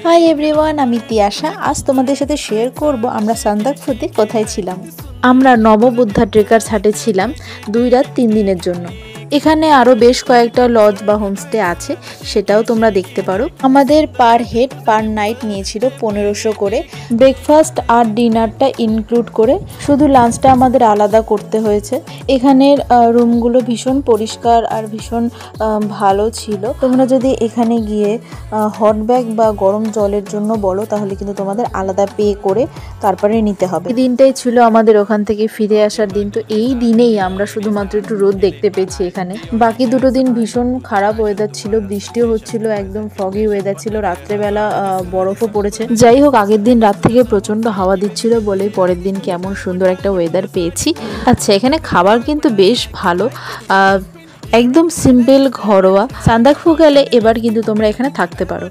Hi everyone, আমি তিয়াশা। আজ তোমাদের সাথে শেয়ার করব আমরা সান্দাকফুতে কোথায় ছিলাম। আমরা নববুদ্ধা ট্রেকার্স হাটে ছিলাম 2 রাত 3 দিনের জন্য। এখানে আরও বেশ কয়েকটা লজ বা হোমস্টে আছে, সেটাও তোমরা দেখতে পারো। আমাদের পার হেড পার নাইট নিয়েছিল 1500 করে, ব্রেকফাস্ট আর ডিনারটা ইনক্লুড করে। শুধু লাঞ্চটা আমাদের আলাদা করতে হয়েছে। এখানের রুমগুলো ভীষণ পরিষ্কার আর ভীষণ ভালো ছিল। তোমরা যদি এখানে গিয়ে হট ব্যাগ বা গরম জলের জন্য বলো, তাহলে কিন্তু তোমাদের আলাদা পে করে তারপরে নিতে হবে। এই দিনটাই ছিল আমাদের ওখান থেকে ফিরে আসার দিন। তো এই দিনেই আমরা শুধুমাত্র একটু রোদ দেখতে পেয়েছি এখানে। বাকি দুটো দিন ভীষণ খারাপ ওয়েদার ছিল, বৃষ্টিও হচ্ছিল, একদম ফগি ওয়েদার ছিল। রাত্রেবেলা বরফও পড়েছে। যাই হোক, আগের দিন রাত থেকে প্রচন্ড হাওয়া দিচ্ছিল বলে পরের দিন কেমন সুন্দর একটা ওয়েদার পেয়েছি। আচ্ছা, এখানে খাবার কিন্তু বেশ ভালো, একদম সিম্পল ঘরোয়া। সান্দাকফু গেলে এবার কিন্তু তোমরা এখানে থাকতে পারো।